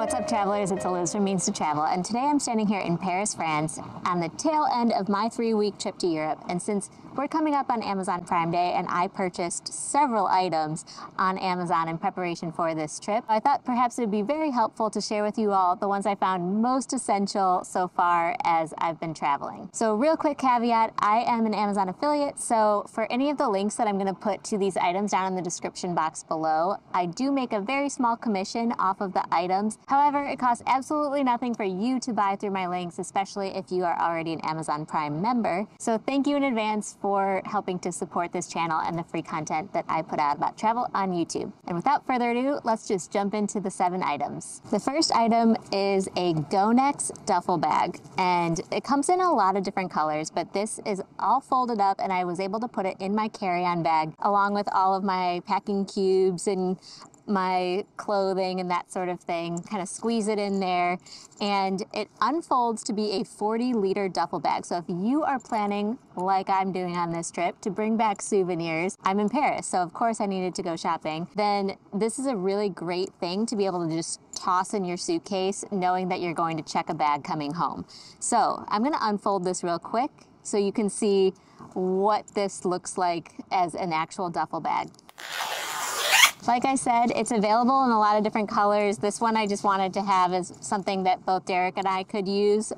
What's up, travelers? It's Eliz from Means to Travel, and today I'm standing here in Paris, France, on the tail end of my 3-week trip to Europe. And since we're coming up on Amazon Prime Day, and I purchased several items on Amazon in preparation for this trip, I thought perhaps it would be very helpful to share with you all the ones I found most essential so far as I've been traveling. So real quick caveat, I am an Amazon affiliate, so for any of the links that I'm going to put to these items down in the description box below, I do make a very small commission off of the items. However, it costs absolutely nothing for you to buy through my links, especially if you are already an Amazon Prime member. So thank you in advance for helping to support this channel and the free content that I put out about travel on YouTube. And without further ado, let's just jump into the 7 items. The first item is a GoNex duffel bag, and it comes in a lot of different colors, but this is all folded up and I was able to put it in my carry-on bag along with all of my packing cubes and my clothing and that sort of thing, kind of squeeze it in there, and it unfolds to be a 40-liter duffel bag. So if you are planning, like I'm doing on this trip, to bring back souvenirs, I'm in Paris, so of course I needed to go shopping, then this is a really great thing to be able to just toss in your suitcase knowing that you're going to check a bag coming home. So I'm going to unfold this real quick so you can see what this looks like as an actual duffel bag. Like I said, it's available in a lot of different colors. This one I just wanted to have as something that both Derek and I could use,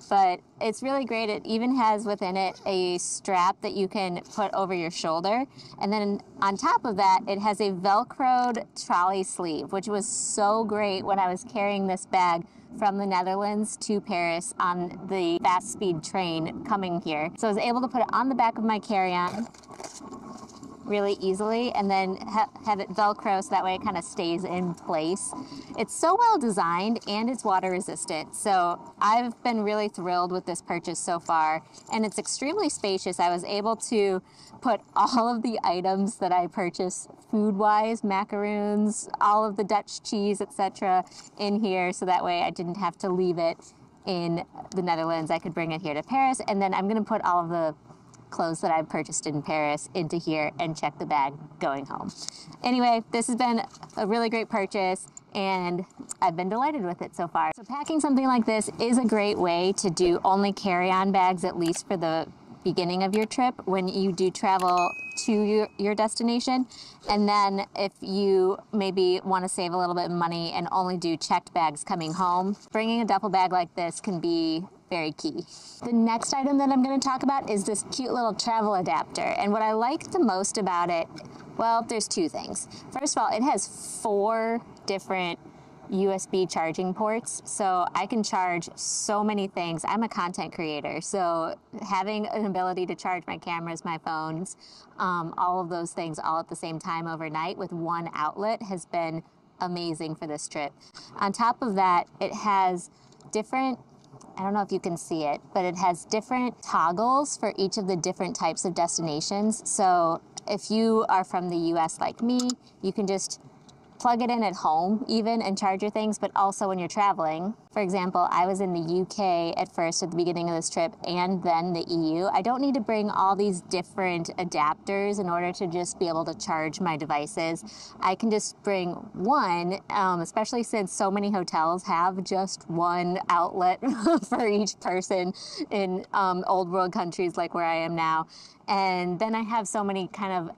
but it's really great. It even has within it a strap that you can put over your shoulder, and then on top of that, it has a Velcroed trolley sleeve, which was so great when I was carrying this bag from the Netherlands to Paris on the fast speed train coming here. So I was able to put it on the back of my carry-on really easily, and then have it Velcro so that way it kind of stays in place. It's so well designed and it's water resistant, so I've been really thrilled with this purchase so far, and it's extremely spacious. I was able to put all of the items that I purchased food-wise, macaroons, all of the Dutch cheese, etc., in here, so that way I didn't have to leave it in the Netherlands. I could bring it here to Paris, and then I'm going to put all of the clothes that I've purchased in Paris into here and check the bag going home. Anyway, this has been a really great purchase and I've been delighted with it so far. So packing something like this is a great way to do only carry-on bags, at least for the beginning of your trip when you do travel to your destination. And then if you maybe want to save a little bit of money and only do checked bags coming home, bringing a duffel bag like this can be very key. The next item that I'm going to talk about is this cute little travel adapter. And what I like the most about it, well, there's 2 things. First of all, it has 4 different USB charging ports, so I can charge so many things. I'm a content creator, so having an ability to charge my cameras, my phones, all of those things all at the same time overnight with one outlet has been amazing for this trip. On top of that, it has different, I don't know if you can see it, but it has different toggles for each of the different types of destinations. So if you are from the US like me, you can just plug it in at home even and charge your things, but also when you're traveling. For example, I was in the UK at first at the beginning of this trip and then the EU. I don't need to bring all these different adapters in order to just be able to charge my devices. I can just bring one, especially since so many hotels have just one outlet for each person in old world countries like where I am now. And then I have so many kind of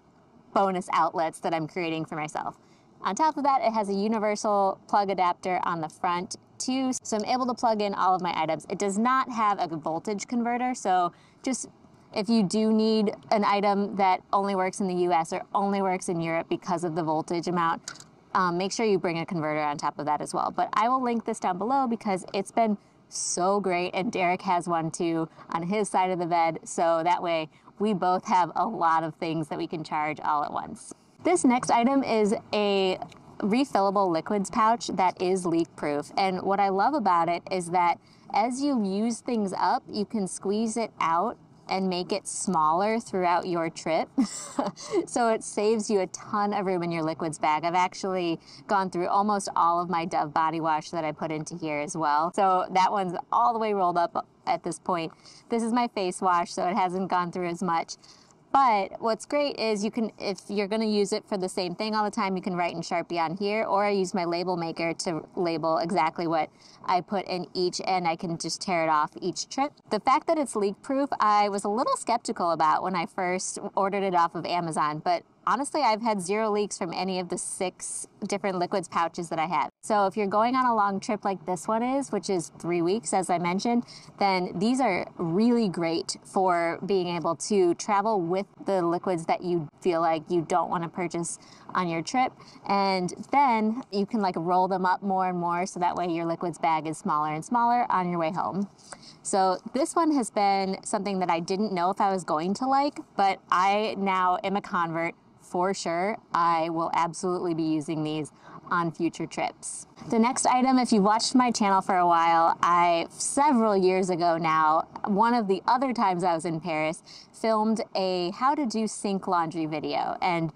bonus outlets that I'm creating for myself. On top of that, it has a universal plug adapter on the front too, so I'm able to plug in all of my items. It does not have a voltage converter, so just if you do need an item that only works in the US or only works in Europe because of the voltage amount, make sure you bring a converter on top of that as well. But I will link this down below because it's been so great, and Derek has one too on his side of the bed, so that way we both have a lot of things that we can charge all at once. This next item is a refillable liquids pouch that is leak-proof, and what I love about it is that as you use things up, you can squeeze it out and make it smaller throughout your trip. So it saves you a ton of room in your liquids bag. I've actually gone through almost all of my Dove body wash that I put into here as well. So that one's all the way rolled up at this point. This is my face wash, so it hasn't gone through as much. But what's great is you can, if you're going to use it for the same thing all the time, you can write in Sharpie on here, or I use my label maker to label exactly what I put in each, and I can just tear it off each trip. The fact that it's leak proof, I was a little skeptical about when I first ordered it off of Amazon, but honestly, I've had 0 leaks from any of the 6 different liquids pouches that I have. So if you're going on a long trip like this one is, which is 3 weeks, as I mentioned, then these are really great for being able to travel with the liquids that you feel like you don't want to purchase on your trip. And then you can like roll them up more and more, so that way your liquids bag is smaller and smaller on your way home. So this one has been something that I didn't know if I was going to like, but I now am a convert. For sure, I will absolutely be using these on future trips. The next item, if you've watched my channel for a while, several years ago now, one of the other times I was in Paris, filmed a how to do sink laundry video, and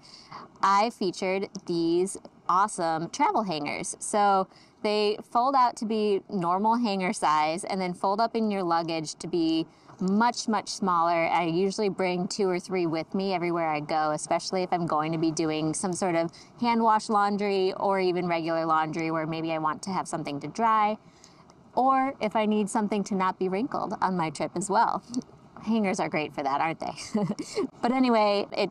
I featured these awesome travel hangers. So they fold out to be normal hanger size and then fold up in your luggage to be much, much smaller. I usually bring 2 or 3 with me everywhere I go, especially if I'm going to be doing some sort of hand wash laundry or even regular laundry where maybe I want to have something to dry, or if I need something to not be wrinkled on my trip as well. Hangers are great for that, aren't they? But anyway, it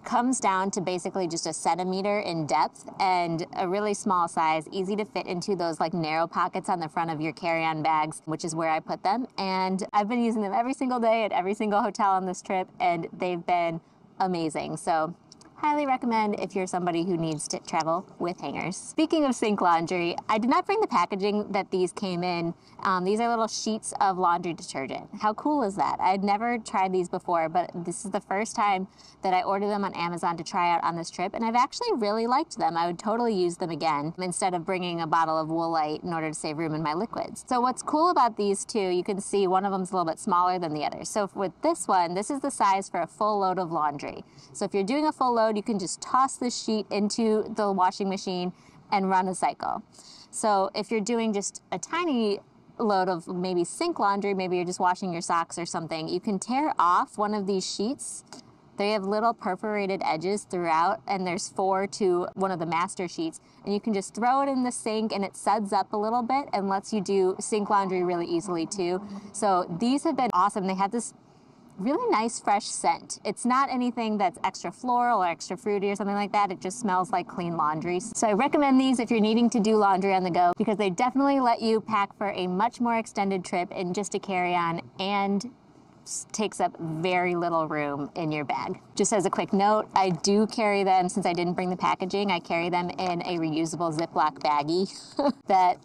comes down to basically just a centimeter in depth and a really small size, easy to fit into those like narrow pockets on the front of your carry-on bags, which is where I put them. And I've been using them every single day at every single hotel on this trip, and they've been amazing. So highly recommend if you're somebody who needs to travel with hangers. Speaking of sink laundry, I did not bring the packaging that these came in. These are little sheets of laundry detergent. How cool is that? I had never tried these before, but this is the first time that I ordered them on Amazon to try out on this trip, and I've actually really liked them. I would totally use them again instead of bringing a bottle of Woolite in order to save room in my liquids. So what's cool about these two, you can see one of them's a little bit smaller than the other. So with this one, this is the size for a full load of laundry. So if you're doing a full load, you can just toss this sheet into the washing machine and run a cycle. So if you're doing just a tiny load of maybe sink laundry, maybe you're just washing your socks or something, you can tear off one of these sheets. They have little perforated edges throughout, and there's 4 to one of the master sheets, and you can just throw it in the sink and it suds up a little bit and lets you do sink laundry really easily too. So these have been awesome. They have this really nice fresh scent. It's not anything that's extra floral or extra fruity or something like that. It just smells like clean laundry. So I recommend these if you're needing to do laundry on the go, because they definitely let you pack for a much more extended trip in just a carry-on and takes up very little room in your bag. Just as a quick note, I do carry them, since I didn't bring the packaging, I carry them in a reusable Ziploc baggie that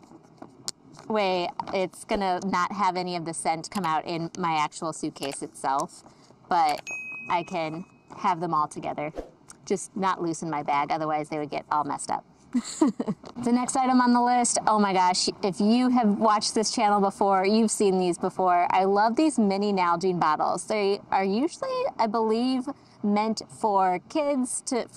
way it's gonna not have any of the scent come out in my actual suitcase itself, but I can have them all together, just not loose in my bag, otherwise they would get all messed up. The next item on the list, oh my gosh, if you have watched this channel before, you've seen these before. I love these mini Nalgene bottles. They are usually, I believe, meant for kids to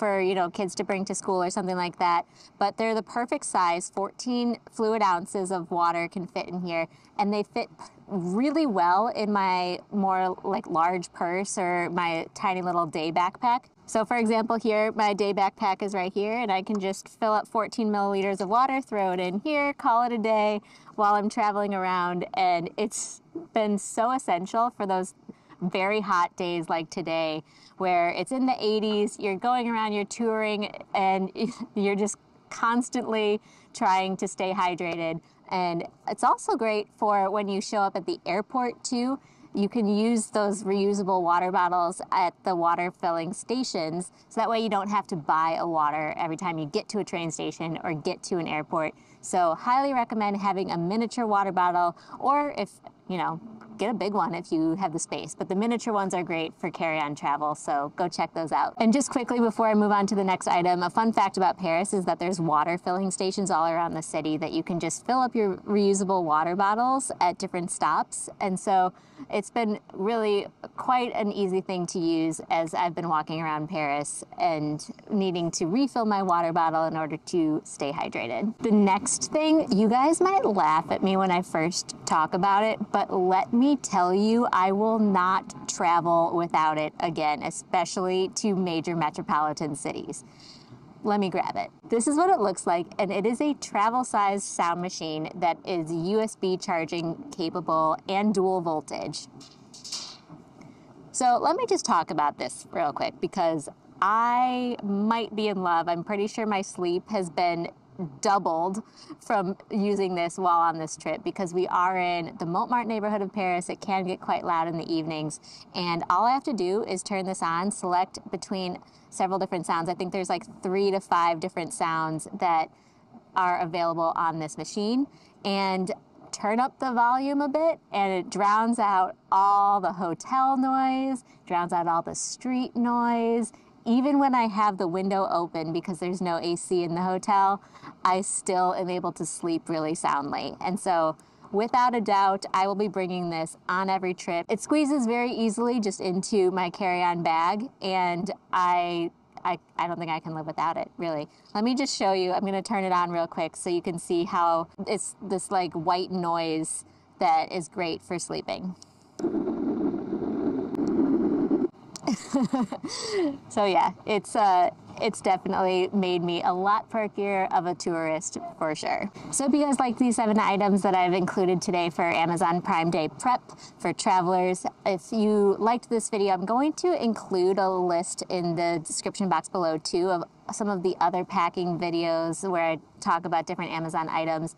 bring to school or something like that, but they're the perfect size. 14 fluid ounces of water can fit in here, and they fit really well in my more like large purse or my tiny little day backpack. So for example, here, my day backpack is right here, and I can just fill up 14 milliliters of water, throw it in here, call it a day while I'm traveling around. And it's been so essential for those very hot days like today, where it's in the 80s, you're going around, you're touring, and you're just constantly trying to stay hydrated. And it's also great for when you show up at the airport too. You can use those reusable water bottles at the water filling stations, so that way you don't have to buy a water every time you get to a train station or get to an airport. So highly recommend having a miniature water bottle, or if, get a big one if you have the space. But the miniature ones are great for carry-on travel, so go check those out. And just quickly before I move on to the next item, a fun fact about Paris is that there's water filling stations all around the city that you can just fill up your reusable water bottles at different stops. And so it's been really quite an easy thing to use as I've been walking around Paris and needing to refill my water bottle in order to stay hydrated. The next thing, you guys might laugh at me when I first talk about it, but let me me tell you, I will not travel without it again, especially to major metropolitan cities. Let me grab it. This is what it looks like, and it is a travel-sized sound machine that is USB charging capable and dual voltage. So let me just talk about this real quick because I might be in love. I'm pretty sure my sleep has been doubled from using this while on this trip because we are in the Montmartre neighborhood of Paris. It can get quite loud in the evenings, and all I have to do is turn this on, select between several different sounds. I think there's like 3 to 5 different sounds that are available on this machine, and turn up the volume a bit, and it drowns out all the hotel noise, drowns out all the street noise. Even when I have the window open because there's no AC in the hotel, I still am able to sleep really soundly. And so without a doubt, I will be bringing this on every trip. It squeezes very easily just into my carry-on bag, and I don't think I can live without it, really. Let me just show you. I'm going to turn it on real quick so you can see how it's this like white noise that is great for sleeping. So yeah, it's definitely made me a lot perkier of a tourist for sure. So if you guys like these 7 items that I've included today for Amazon Prime Day prep for travelers, if you liked this video, I'm going to include a list in the description box below too of some of the other packing videos where I talk about different Amazon items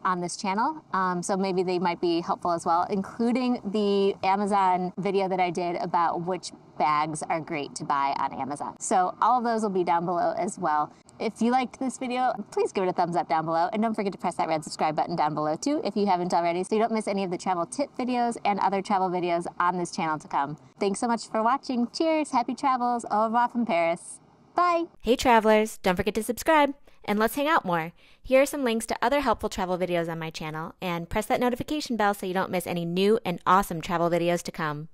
on this channel, so maybe they might be helpful as well, including the Amazon video that I did about which bags are great to buy on Amazon. So all of those will be down below as well. If you liked this video, please give it a thumbs up down below, and don't forget to press that red subscribe button down below too if you haven't already, so you don't miss any of the travel tip videos and other travel videos on this channel to come. Thanks so much for watching. Cheers, happy travels, au revoir from Paris. Bye! Hey travelers, don't forget to subscribe, and let's hang out more. Here are some links to other helpful travel videos on my channel, and press that notification bell so you don't miss any new and awesome travel videos to come.